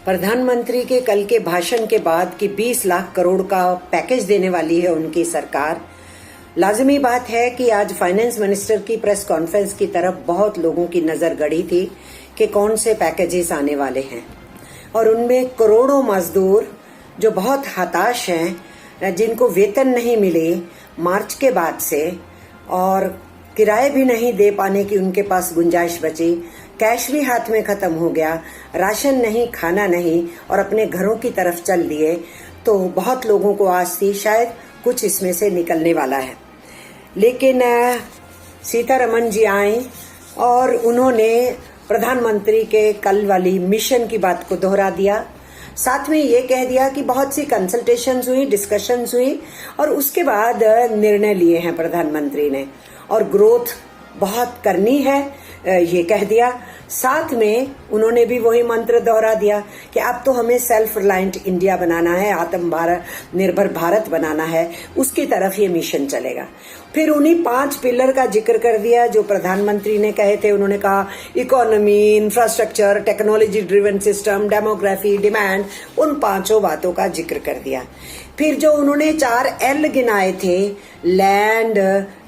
प्रधानमंत्री के कल के भाषण के बाद कि 20 लाख करोड़ का पैकेज देने वाली है उनकी सरकार, लाजिमी बात है कि आज फाइनेंस मिनिस्टर की प्रेस कॉन्फ्रेंस की तरफ बहुत लोगों की नजर गड़ी थी कि कौन से पैकेजेस आने वाले हैं। और उनमें करोड़ों मजदूर जो बहुत हताश हैं, जिनको वेतन नहीं मिले मार्च के बाद से और किराए भी नहीं दे पाने की उनके पास गुंजाइश बची, कैश भी हाथ में खत्म हो गया, राशन नहीं, खाना नहीं और अपने घरों की तरफ चल दिए। तो बहुत लोगों को आस थी शायद कुछ इसमें से निकलने वाला है। लेकिन सीतारमण जी आए और उन्होंने प्रधानमंत्री के कल वाली मिशन की बात को दोहरा दिया। साथ में ये कह दिया कि बहुत सी कंसल्टेशंस हुई, डिस्कशंस हुई और उसके बाद निर्णय लिए हैं प्रधानमंत्री ने और ग्रोथ बहुत करनी है, ये कह दिया। साथ में उन्होंने भी वही मंत्र दोहरा दिया कि अब तो हमें सेल्फ रिलायंट इंडिया बनाना है, आत्मनिर्भर भारत बनाना है, उसकी तरफ ये मिशन चलेगा। फिर उन्हीं 5 पिलर का जिक्र कर दिया जो प्रधानमंत्री ने कहे थे। उन्होंने कहा economy, infrastructure, technology driven system, demography, demand, उन 5 बातों का जिक्र कर दिया। फिर जो उन्होंने 4 L गिनाए थे, लैंड,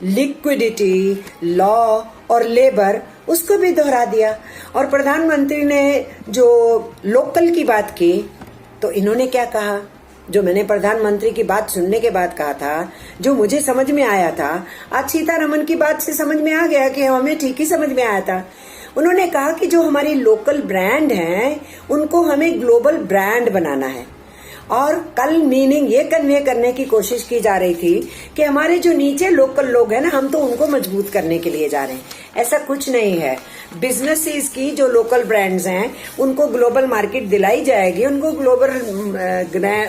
लिक्विडिटी, लॉ और लेबर, उसको भी दोहरा दिया। और प्रधानमंत्री ने जो लोकल की बात की तो इन्होंने क्या कहा, जो मैंने प्रधानमंत्री की बात सुनने के बाद कहा था, जो मुझे समझ में आया था, आज सीतारमण की बात से समझ में आ गया कि हमें ठीक ही समझ में आया था। उन्होंने कहा कि जो हमारी लोकल ब्रांड हैं उनको हमें ग्लोबल ब्रांड बनाना है। और कल मीनिंग ये कन्वे करने की कोशिश की जा रही थी कि हमारे जो नीचे लोकल लोग हैं ना, हम तो उनको मजबूत करने के लिए जा रहे हैं। ऐसा कुछ नहीं है। बिजनेसेस की जो लोकल ब्रांड्स हैं उनको ग्लोबल मार्केट दिलाई जाएगी, उनको ग्लोबल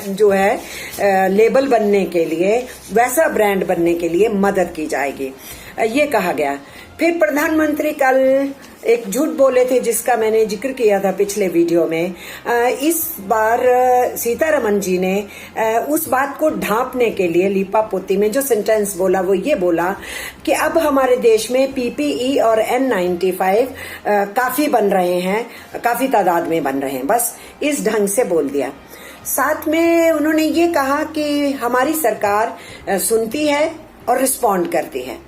जो है लेबल बनने के लिए, वैसा ब्रांड बनने के लिए मदद की जाएगी, ये कहा गया। फिर प्रधानमंत्री कल एक झूठ बोले थे जिसका मैंने जिक्र किया था पिछले वीडियो में। इस बार सीतारमण जी ने उस बात को ढांपने के लिए लीपापोती में जो सेंटेंस बोला वो ये बोला कि अब हमारे देश में PPE और N95 काफी बन रहे हैं, काफी तादाद में बन रहे हैं, बस इस ढंग से बोल दिया। साथ में उन्होंने ये कहा कि हमारी सरकार सुनती है और रिस्पॉन्ड करती है।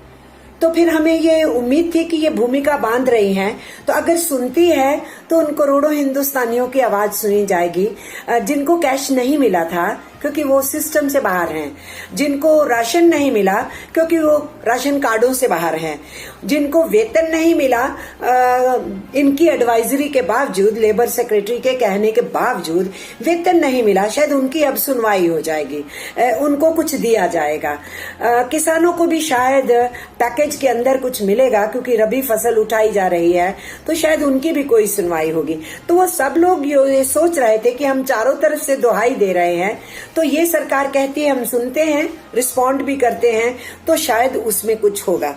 तो फिर हमें ये उम्मीद थी कि ये भूमिका बांध रही हैं, तो अगर सुनती है तो उन करोड़ों हिंदुस्तानियों की आवाज सुनी जाएगी जिनको कैश नहीं मिला था क्योंकि वो सिस्टम से बाहर हैं, जिनको राशन नहीं मिला क्योंकि वो राशन कार्डों से बाहर हैं, जिनको वेतन नहीं मिला इनकी एडवाइजरी के बावजूद, लेबर सेक्रेटरी के कहने के बावजूद वेतन नहीं मिला, शायद उनकी अब सुनवाई हो जाएगी, उनको कुछ दिया जाएगा। किसानों को भी शायद पैकेज के अंदर कुछ मिलेगा क्योंकि रबी फसल उठाई जा रही है, तो शायद उनकी भी कोई सुनवाई होगी। तो वो सब लोग ये सोच रहे थे कि हम चारों तरफ से दुहाई दे रहे हैं, तो ये सरकार कहती है हम सुनते हैं, रिस्पॉन्ड भी करते हैं, तो शायद उसमें कुछ होगा।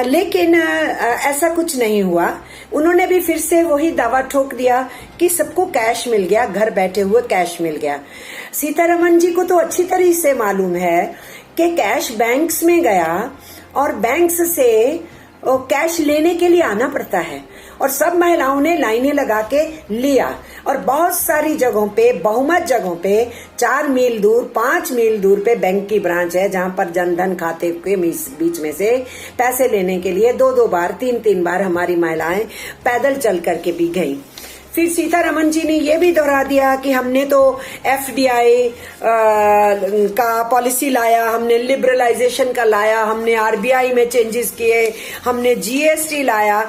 लेकिन ऐसा कुछ नहीं हुआ। उन्होंने भी फिर से वही दावा ठोक दिया कि सबको कैश मिल गया, घर बैठे हुए कैश मिल गया। सीतारमण जी को तो अच्छी तरह से मालूम है कि कैश बैंक्स में गया और बैंक्स से कैश लेने के लिए आना पड़ता है और सब महिलाओं ने लाइनें लगा के लिया और बहुत सारी जगहों पे, बहुमत जगहों पे 4 मील दूर, 5 मील दूर पे बैंक की ब्रांच है जहां पर जनधन खाते के बीच में से पैसे लेने के लिए 2-2 बार, 3-3 बार हमारी महिलाएं पैदल चल करके भी गई। फिर सीतारमण जी ने यह भी दोहरा दिया कि हमने तो FDI का पॉलिसी लाया, हमने लिबरलाइजेशन का लाया, हमने RBI में चेंजेस किए, हमने GST लाया।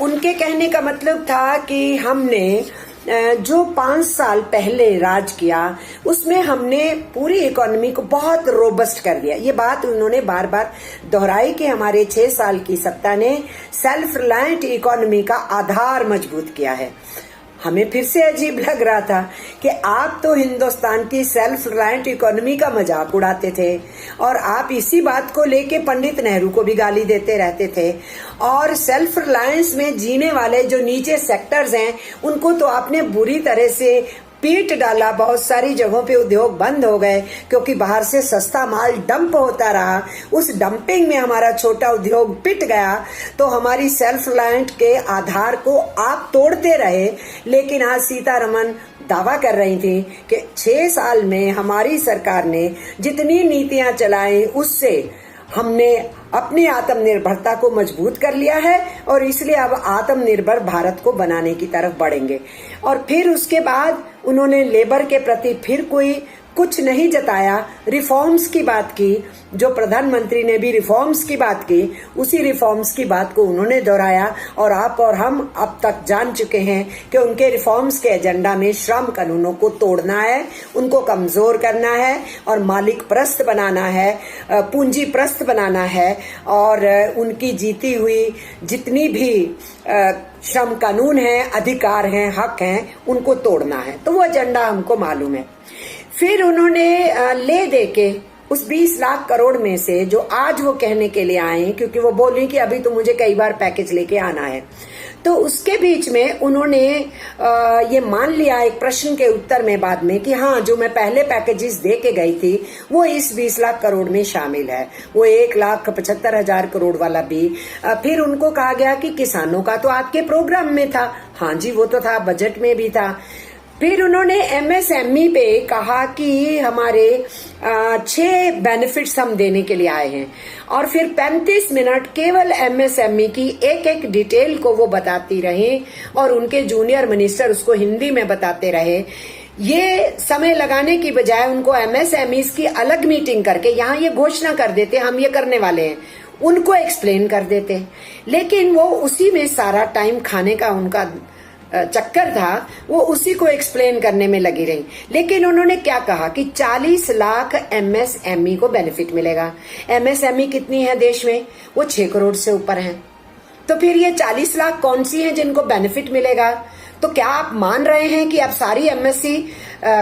उनके कहने का मतलब था कि हमने जो 5 साल पहले राज किया उसमें हमने पूरी इकोनॉमी को बहुत रोबस्ट कर दिया। ये बात उन्होंने बार बार दोहराई कि हमारे 6 साल की सत्ता ने सेल्फ रिलायंट इकोनॉमी का आधार मजबूत किया है। हमें फिर से अजीब लग रहा था कि आप तो हिंदुस्तान की सेल्फ रिलायंट इकोनॉमी का मजाक उड़ाते थे और आप इसी बात को लेके पंडित नेहरू को भी गाली देते रहते थे और सेल्फ रिलायंस में जीने वाले जो नीचे सेक्टर्स हैं उनको तो आपने बुरी तरह से पीट डाला। बहुत सारी जगहों पे उद्योग बंद हो गए क्योंकि बाहर से सस्ता माल डंप होता रहा। उस डंपिंग में हमारा छोटा उद्योग पिट गया। तो हमारी सेल्फ रिलायंट के आधार को आप तोड़ते रहे। लेकिन आज सीतारमण दावा कर रही थी कि 6 साल में हमारी सरकार ने जितनी नीतियां चलाई उससे हमने अपनी आत्मनिर्भरता को मजबूत कर लिया है और इसलिए अब आत्मनिर्भर भारत को बनाने की तरफ बढ़ेंगे। और फिर उसके बाद उन्होंने लेबर के प्रति फिर कोई कुछ नहीं जताया, रिफॉर्म्स की बात की, जो प्रधानमंत्री ने भी रिफॉर्म्स की बात की, उसी रिफॉर्म्स की बात को उन्होंने दोहराया। और आप और हम अब तक जान चुके हैं कि उनके रिफॉर्म्स के एजेंडा में श्रम कानूनों को तोड़ना है, उनको कमजोर करना है और मालिक प्रस्त बनाना है, पूंजी प्रस्त बनाना है और उनकी जीती हुई जितनी भी श्रम कानून है, अधिकार हैं, हक हैं, उनको तोड़ना है। तो वो एजेंडा हमको मालूम है। फिर उन्होंने ले दे के उस 20 लाख करोड़ में से जो आज वो कहने के लिए आए, क्योंकि वो बोली कि अभी तो मुझे कई बार पैकेज लेके आना है, तो उसके बीच में उन्होंने ये मान लिया एक प्रश्न के उत्तर में बाद में कि हाँ, जो मैं पहले पैकेजेस दे के गई थी वो इस 20 लाख करोड़ में शामिल है, वो 1,75,000 करोड़ वाला भी। फिर उनको कहा गया कि किसानों का तो आपके प्रोग्राम में था। हाँ जी, वो तो था, बजट में भी था। फिर उन्होंने एमएसएमई पे कहा कि हमारे 6 बेनिफिट्स हम देने के लिए आए हैं और फिर 35 मिनट केवल एमएसएमई की एक एक डिटेल को वो बताती रही और उनके जूनियर मिनिस्टर उसको हिंदी में बताते रहे। ये समय लगाने की बजाय उनको एमएसएमईज की अलग मीटिंग करके यहाँ ये घोषणा कर देते हम ये करने वाले हैं, उनको एक्सप्लेन कर देते। लेकिन वो उसी में सारा टाइम खाने का उनका चक्कर था, वो उसी को एक्सप्लेन करने में लगी रही। लेकिन उन्होंने क्या कहा कि 40 लाख एमएसएमई को बेनिफिट मिलेगा। एमएसएमई कितनी है देश में? वो 6 करोड़ से ऊपर है। तो फिर ये 40 लाख कौन सी हैं जिनको बेनिफिट मिलेगा? तो क्या आप मान रहे हैं कि अब सारी एमएससी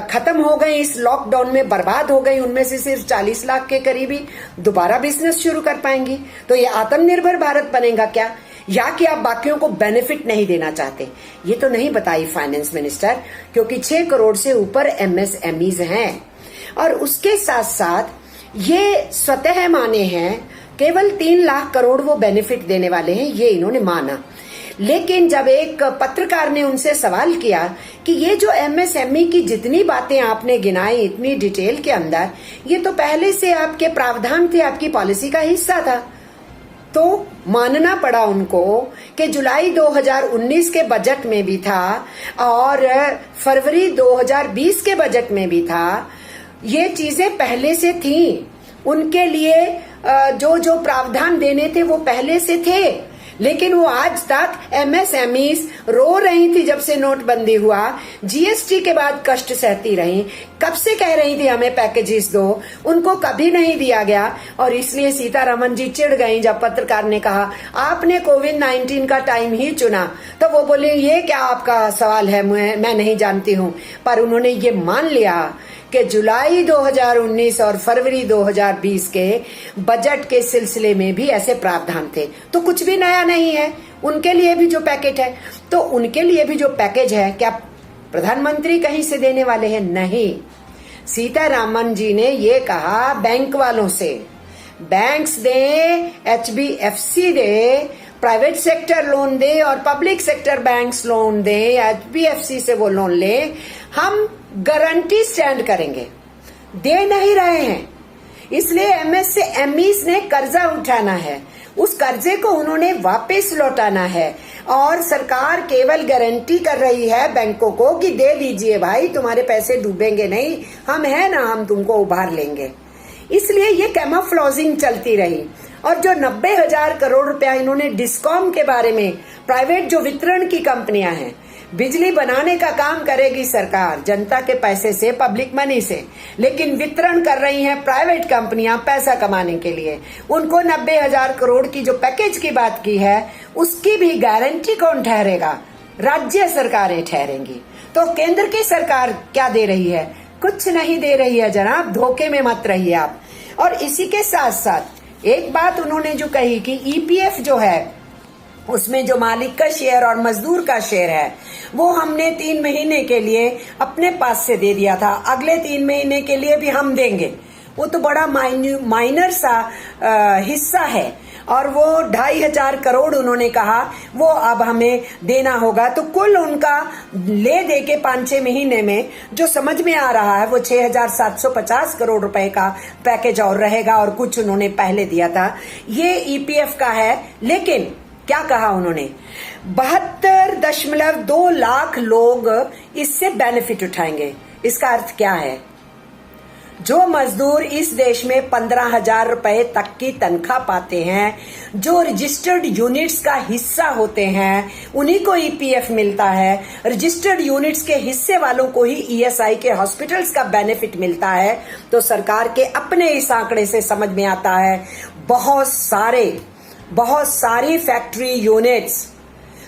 खत्म हो गई, इस लॉकडाउन में बर्बाद हो गई, उनमें से सिर्फ 40 लाख के करीबी दोबारा बिजनेस शुरू कर पाएंगी? तो ये आत्मनिर्भर भारत बनेगा क्या? या कि आप बाकियों को बेनिफिट नहीं देना चाहते? ये तो नहीं बताई फाइनेंस मिनिस्टर, क्योंकि 6 करोड़ से ऊपर एमएसएमईज हैं। और उसके साथ साथ ये स्वतः माने हैं केवल 3 लाख करोड़ वो बेनिफिट देने वाले हैं, ये इन्होंने माना। लेकिन जब एक पत्रकार ने उनसे सवाल किया कि ये जो एमएसएमई की जितनी बातें आपने गिनाई इतनी डिटेल के अंदर, ये तो पहले से आपके प्रावधान थे, आपकी पॉलिसी का हिस्सा था, तो मानना पड़ा उनको कि जुलाई 2019 के बजट में भी था और फरवरी 2020 के बजट में भी था। ये चीजें पहले से थी, उनके लिए जो जो प्रावधान देने थे वो पहले से थे। लेकिन वो आज तक एमएसएमईज रो रही थी जब से नोटबंदी हुआ, जीएसटी के बाद कष्ट सहती रही, कब से कह रही थी हमें पैकेजेस दो, उनको कभी नहीं दिया गया। और इसलिए सीतारमन जी चिढ़ गई जब पत्रकार ने कहा आपने कोविड-19 का टाइम ही चुना। तो वो बोले ये क्या आपका सवाल है, मैं नहीं जानती हूँ। पर उन्होंने ये मान लिया कि जुलाई 2019 और फरवरी 2020 के बजट के सिलसिले में भी ऐसे प्रावधान थे। तो कुछ भी नया नहीं है उनके लिए भी जो पैकेज है। तो उनके लिए भी जो पैकेज है, क्या प्रधानमंत्री कहीं से देने वाले हैं? नहीं। सीतारामन जी ने ये कहा बैंक वालों से, बैंक्स दे, एचबीएफसी दे, प्राइवेट सेक्टर लोन दे और पब्लिक सेक्टर बैंक्स लोन दे, एचबीएफसी से वो लोन ले, हम गारंटी स्टैंड करेंगे। दे नहीं रहे हैं, इसलिए एमएसएमईज ने कर्जा उठाना है, उस कर्जे को उन्होंने वापस लौटाना है और सरकार केवल गारंटी कर रही है बैंकों को कि दे दीजिए भाई, तुम्हारे पैसे डूबेंगे नहीं, हम हैं ना, हम तुमको उभार लेंगे। इसलिए ये कैमोफ्लेजिंग चलती रही। और जो 90,000 करोड़ रुपया इन्होंने डिस्कॉम के बारे में, प्राइवेट जो वितरण की कंपनियां हैं, बिजली बनाने का काम करेगी सरकार जनता के पैसे से, पब्लिक मनी से, लेकिन वितरण कर रही हैं प्राइवेट कंपनियां पैसा कमाने के लिए। उनको 90,000 करोड़ की जो पैकेज की बात की है उसकी भी गारंटी कौन ठहरेगा? राज्य सरकारें ठहरेंगी। तो केंद्र की सरकार क्या दे रही है? कुछ नहीं दे रही है जनाब, धोखे में मत रहिए आप। और इसी के साथ साथ एक बात उन्होंने जो कही कि ईपीएफ जो है उसमें जो मालिक का शेयर और मजदूर का शेयर है वो हमने 3 महीने के लिए अपने पास से दे दिया था, अगले 3 महीने के लिए भी हम देंगे। वो तो बड़ा माइनर सा हिस्सा है और वो 2,500 करोड़ उन्होंने कहा वो अब हमें देना होगा। तो कुल उनका ले दे के 5-6 महीने में जो समझ में आ रहा है वो 6,750 करोड़ रुपए का पैकेज और रहेगा, और कुछ उन्होंने पहले दिया था। ये ईपीएफ का है। लेकिन क्या कहा उन्होंने, 72.2 लाख लोग इससे बेनिफिट उठाएंगे। इसका अर्थ क्या है, जो मजदूर इस देश में 15,000 रुपए तक की तनख्वाह पाते हैं, जो रजिस्टर्ड यूनिट्स का हिस्सा होते हैं, उन्हीं को ईपीएफ मिलता है। रजिस्टर्ड यूनिट्स के हिस्से वालों को ही ईएसआई के हॉस्पिटल्स का बेनिफिट मिलता है। तो सरकार के अपने इस आंकड़े से समझ में आता है बहुत सारी फैक्ट्री यूनिट्स,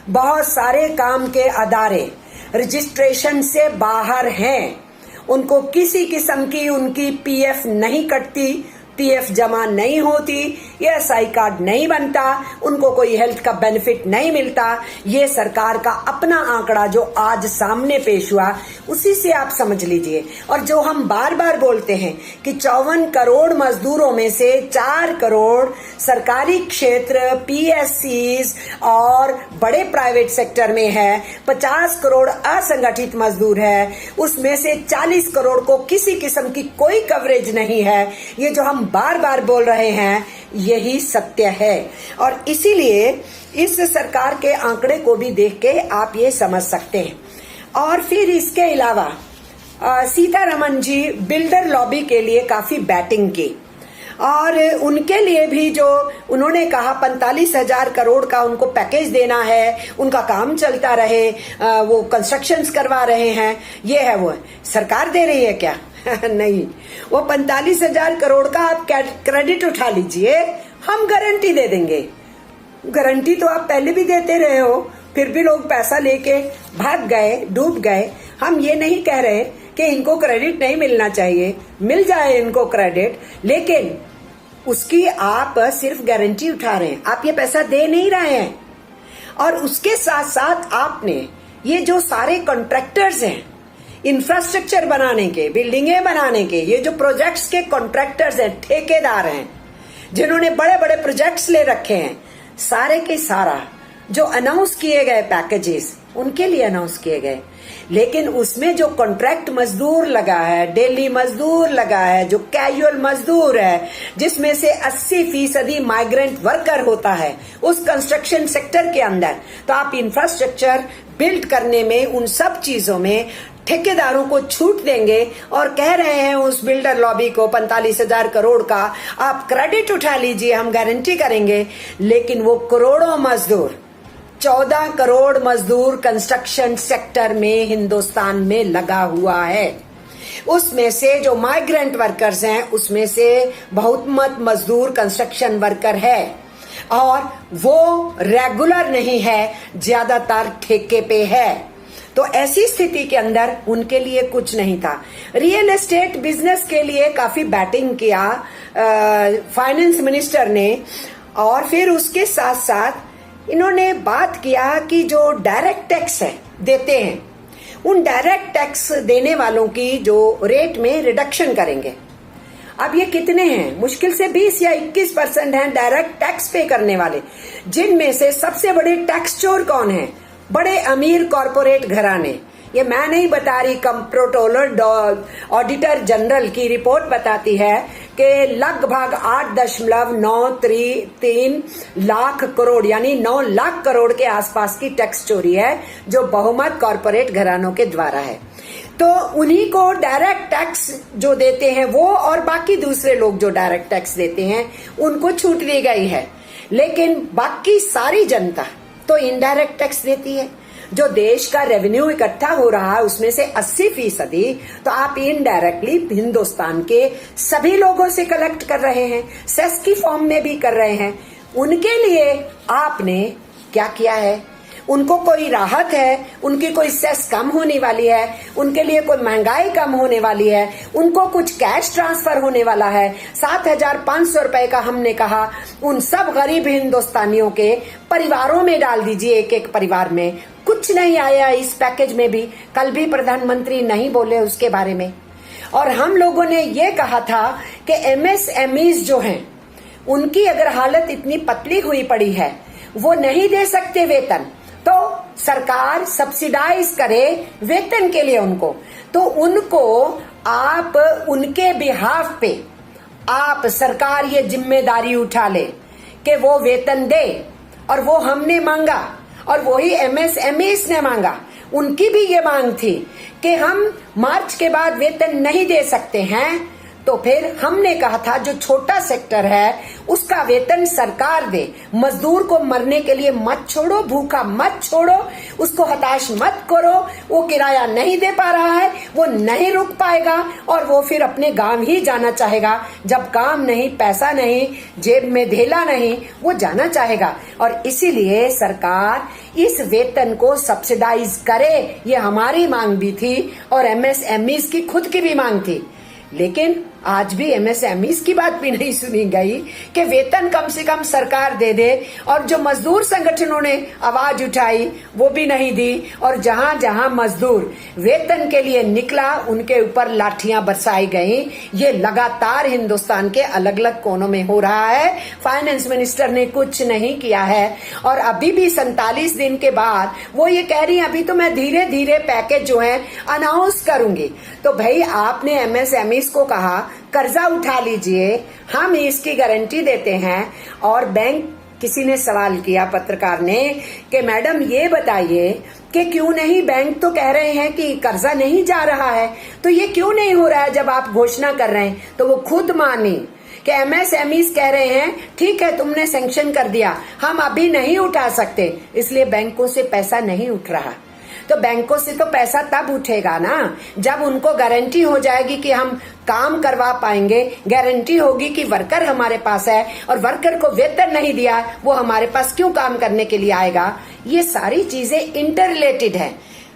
बहुत सारे काम के अदारे रजिस्ट्रेशन से बाहर हैं। उनको किसी किस्म की उनकी पीएफ नहीं कटती, पीएफ जमा नहीं होती, ईएसआई कार्ड नहीं बनता, उनको कोई हेल्थ का बेनिफिट नहीं मिलता। ये सरकार का अपना आंकड़ा जो आज सामने पेश हुआ, उसी से आप समझ लीजिए। और जो हम बार बार बोलते हैं कि 54 करोड़ मजदूरों में से 4 करोड़ सरकारी क्षेत्र पीएससीज और बड़े प्राइवेट सेक्टर में है, 50 करोड़ असंगठित मजदूर है, उसमें से 40 करोड़ को किसी किस्म की कोई कवरेज नहीं है। ये जो हम बार बार बोल रहे हैं यही सत्य है। और इसीलिए इस सरकार के आंकड़े को भी देख के आप ये समझ सकते हैं। और फिर इसके अलावा सीतारमण जी बिल्डर लॉबी के लिए काफी बैटिंग की, और उनके लिए भी जो उन्होंने कहा 45,000 करोड़ का उनको पैकेज देना है, उनका काम चलता रहे, वो कंस्ट्रक्शंस करवा रहे हैं, ये है वो सरकार दे रही है क्या? नहीं, वो 45,000 करोड़ का आप क्रेडिट उठा लीजिए, हम गारंटी दे देंगे। गारंटी तो आप पहले भी देते रहे हो, फिर भी लोग पैसा लेके भाग गए, डूब गए। हम ये नहीं कह रहे कि इनको क्रेडिट नहीं मिलना चाहिए, मिल जाए इनको क्रेडिट, लेकिन उसकी आप सिर्फ गारंटी उठा रहे हैं, आप ये पैसा दे नहीं रहे हैं। और उसके साथ साथ आपने ये जो सारे कॉन्ट्रैक्टर्स हैं इंफ्रास्ट्रक्चर बनाने के, बिल्डिंगें बनाने के, ये जो प्रोजेक्ट्स के कॉन्ट्रैक्टर्स हैं, ठेकेदार हैं, जिन्होंने बड़े बड़े प्रोजेक्ट्स ले रखे हैं, सारे के सारा जो अनाउंस किए गए पैकेजेस उनके लिए अनाउंस किए गए। लेकिन उसमें जो कॉन्ट्रैक्ट मजदूर लगा है, डेली मजदूर लगा है, जो कैजुअल मजदूर है, जिसमें से 80% माइग्रेंट वर्कर होता है उस कंस्ट्रक्शन सेक्टर के अंदर, तो आप इंफ्रास्ट्रक्चर बिल्ड करने में, उन सब चीजों में ठेकेदारों को छूट देंगे और कह रहे हैं उस बिल्डर लॉबी को 45,000 करोड़ का आप क्रेडिट उठा लीजिए, हम गारंटी करेंगे। लेकिन वो करोड़ों मजदूर, 14 करोड़ मजदूर कंस्ट्रक्शन सेक्टर में हिंदुस्तान में लगा हुआ है। उसमें से जो माइग्रेंट वर्कर्स हैं, उसमें से बहुमत मजदूर कंस्ट्रक्शन वर्कर है, और वो रेगुलर नहीं है, ज्यादातर ठेके पे है। तो ऐसी स्थिति के अंदर उनके लिए कुछ नहीं था। रियल एस्टेट बिजनेस के लिए काफी बैटिंग किया फाइनेंस मिनिस्टर ने। और फिर उसके साथ साथ इन्होंने बात किया कि जो डायरेक्ट टैक्स है देते हैं, उन डायरेक्ट टैक्स देने वालों की जो रेट में रिडक्शन करेंगे। अब ये कितने हैं? मुश्किल से 20 या 21% हैं डायरेक्ट टैक्स पे करने वाले, जिनमें से सबसे बड़े टैक्स चोर कौन है? बड़े अमीर कॉरपोरेट घराने। ये मैं नहीं बता रही, कंप्ट्रोलर ऑडिटर जनरल की रिपोर्ट बताती है कि लगभग 8.93 लाख करोड़ यानी 9 लाख करोड़ के आसपास की टैक्स चोरी है जो बहुमत कॉरपोरेट घरानों के द्वारा है। तो उन्हीं को डायरेक्ट टैक्स जो देते हैं वो, और बाकी दूसरे लोग जो डायरेक्ट टैक्स देते हैं उनको छूट दी गई है। लेकिन बाकी सारी जनता तो इनडायरेक्ट टैक्स देती है। जो देश का रेवेन्यू इकट्ठा हो रहा है उसमें से 80% तो आप इनडायरेक्टली हिंदुस्तान के सभी लोगों से कलेक्ट कर रहे हैं, सेस की फॉर्म में भी कर रहे हैं। उनके लिए आपने क्या किया है? उनको कोई राहत है? उनकी कोई सेस कम होने वाली है? उनके लिए कोई महंगाई कम होने वाली है? उनको कुछ कैश ट्रांसफर होने वाला है? 7,500 रुपए का हमने कहा उन सब गरीब हिंदुस्तानियों के परिवारों में डाल दीजिए, एक एक परिवार में। कुछ नहीं आया इस पैकेज में भी, कल भी प्रधानमंत्री नहीं बोले उसके बारे में। और हम लोगों ने ये कहा था कि एमएसएमईज जो हैं उनकी अगर हालत इतनी पतली हुई पड़ी है, वो नहीं दे सकते वेतन, तो सरकार सब्सिडाइज करे वेतन के लिए उनको, तो उनको आप उनके बिहाफ पे आप सरकार ये जिम्मेदारी उठा ले कि वो वेतन दे। और वो हमने मांगा और वही एमएसएमईज ने मांगा, उनकी भी ये मांग थी कि हम मार्च के बाद वेतन नहीं दे सकते हैं, तो फिर हमने कहा था जो छोटा सेक्टर है उसका वेतन सरकार दे। मजदूर को मरने के लिए मत छोड़ो, भूखा मत छोड़ो, उसको हताश मत करो। वो किराया नहीं दे पा रहा है, वो नहीं रुक पाएगा और वो फिर अपने गांव ही जाना चाहेगा। जब काम नहीं, पैसा नहीं, जेब में धेला नहीं, वो जाना चाहेगा। और इसीलिए सरकार इस वेतन को सब्सिडाइज करे, ये हमारी मांग भी थी और एमएसएमईज की खुद की भी मांग थी। लेकिन आज भी एमएसएमईज की बात भी नहीं सुनी गई कि वेतन कम से कम सरकार दे दे। और जो मजदूर संगठनों ने आवाज उठाई वो भी नहीं दी। और जहां जहां मजदूर वेतन के लिए निकला उनके ऊपर लाठियां बरसाई गई। ये लगातार हिंदुस्तान के अलग अलग कोनों में हो रहा है। फाइनेंस मिनिस्टर ने कुछ नहीं किया है और अभी भी 47 दिन के बाद वो ये कह रही है अभी तो मैं धीरे धीरे पैकेज जो है अनाउंस करूंगी। तो भाई आपने एमएसएमईज को कहा कर्जा उठा लीजिए, हम इसकी गारंटी देते हैं। और बैंक, किसी ने सवाल किया पत्रकार ने कि मैडम ये बताइए कि क्यों नहीं, बैंक तो कह रहे हैं कि कर्जा नहीं जा रहा है, तो ये क्यों नहीं हो रहा है जब आप घोषणा कर रहे हैं। तो वो खुद मानी कि एमएसएमईज कह रहे हैं ठीक है तुमने सैंक्शन कर दिया, हम अभी नहीं उठा सकते, इसलिए बैंकों से पैसा नहीं उठ रहा। तो बैंकों से तो पैसा तब उठेगा ना जब उनको गारंटी हो जाएगी कि हम काम करवा पाएंगे, गारंटी होगी कि वर्कर हमारे पास है और वर्कर को वेतन नहीं दिया वो हमारे पास क्यों काम करने के लिए आएगा। ये सारी चीजें इंटर रिलेटेड है।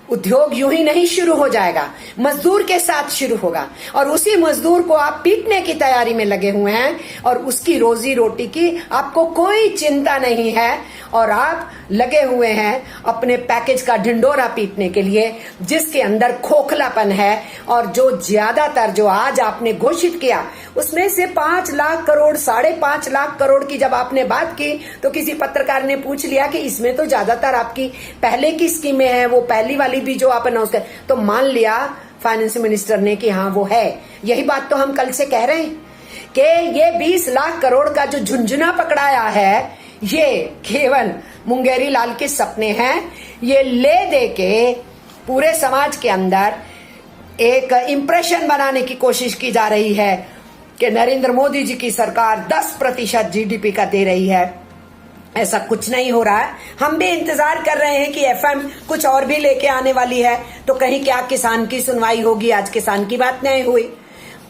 उद्योग यूं ही नहीं शुरू हो जाएगा, मजदूर के साथ शुरू होगा और उसी मजदूर को आप पीटने की तैयारी में लगे हुए हैं और उसकी रोजी रोटी की आपको कोई चिंता नहीं है और आप लगे हुए हैं अपने पैकेज का ढिंडोरा पीटने के लिए जिसके अंदर खोखलापन है। और जो ज्यादातर जो आज आपने घोषित किया उसमें से 5 लाख करोड़, 5.5 लाख करोड़ की जब आपने बात की तो किसी पत्रकार ने पूछ लिया कि इसमें तो ज्यादातर आपकी पहले की स्कीमें हैं, वो पहली वाली भी जो आप अनाउंस कर, तो मान लिया फाइनेंस मिनिस्टर ने कि हाँ वो है। यही बात तो हम कल से कह रहे हैं कि ये 20 लाख करोड़ का जो झुंझुना पकड़ाया है ये केवल मुंगेरी लाल के सपने हैं। ये ले दे के पूरे समाज के अंदर एक इंप्रेशन बनाने की कोशिश की जा रही है कि नरेंद्र मोदी जी की सरकार 10% जीडीपी का दे रही है। ऐसा कुछ नहीं हो रहा है। हम भी इंतजार कर रहे हैं कि एफएम कुछ और भी लेके आने वाली है, तो कहीं क्या किसान की सुनवाई होगी। आज किसान की बात नहीं हुई,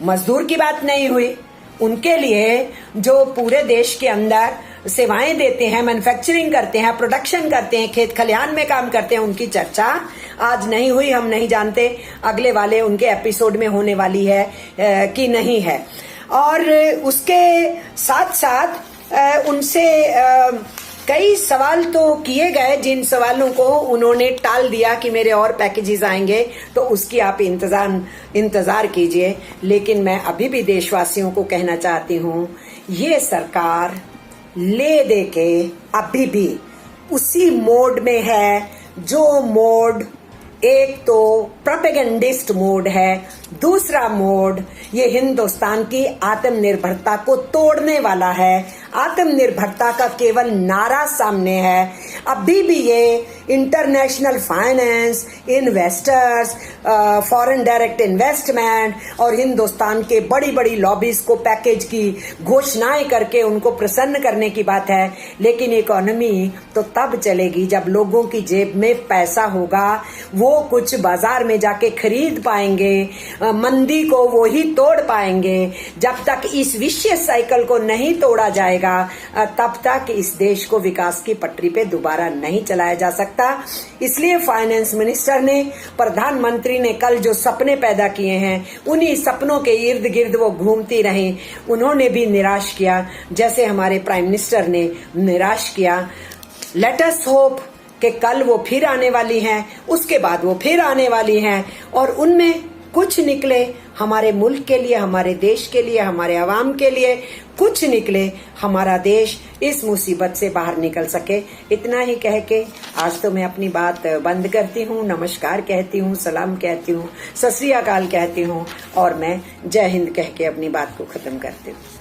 मजदूर की बात नहीं हुई। उनके लिए जो पूरे देश के अंदर सेवाएं देते हैं, मैन्युफैक्चरिंग करते हैं, प्रोडक्शन करते हैं, खेत खलिहान में काम करते हैं, उनकी चर्चा आज नहीं हुई। हम नहीं जानते अगले वाले उनके एपिसोड में होने वाली है कि नहीं है। और उसके साथ साथ उनसे कई सवाल तो किए गए जिन सवालों को उन्होंने टाल दिया कि मेरे और पैकेजेस आएंगे, तो उसकी आप इंतजार कीजिए। लेकिन मैं अभी भी देशवासियों को कहना चाहती हूँ ये सरकार ले दे के अभी भी उसी मोड में है जो मोड एक तो प्रोपेगेंडिस्ट मोड है, दूसरा मोड ये हिंदुस्तान की आत्मनिर्भरता को तोड़ने वाला है। आत्मनिर्भरता का केवल नारा सामने है। अभी भी ये international finance, investors, foreign direct investment और हिंदुस्तान के बड़ी बड़ी लॉबीज को पैकेज की घोषणाएं करके उनको प्रसन्न करने की बात है। लेकिन इकोनॉमी तो तब चलेगी जब लोगों की जेब में पैसा होगा, वो कुछ बाजार में जाके खरीद पाएंगे, मंदी को वो ही तोड़ पाएंगे। जब तक इस विशेष साइकिल को नहीं तोड़ा जाएगा तब तक इस देश को विकास की पटरी पे दोबारा नहीं चलाया जा सकता। इसलिए फाइनेंस मिनिस्टर ने, प्रधानमंत्री ने कल जो सपने पैदा किए हैं उन्हीं सपनों के इर्द गिर्द वो घूमती रही। उन्होंने भी निराश किया जैसे हमारे प्राइम मिनिस्टर ने निराश किया। लेट अस होप कि कल वो फिर आने वाली हैं, उसके बाद वो फिर आने वाली हैं और उनमें कुछ निकले हमारे मुल्क के लिए, हमारे देश के लिए, हमारे अवाम के लिए कुछ निकले, हमारा देश इस मुसीबत से बाहर निकल सके। इतना ही कह के आज तो मैं अपनी बात बंद करती हूँ। नमस्कार कहती हूँ, सलाम कहती हूँ, सत श्री अकाल कहती हूँ और मैं जय हिंद कह के अपनी बात को खत्म करती हूँ।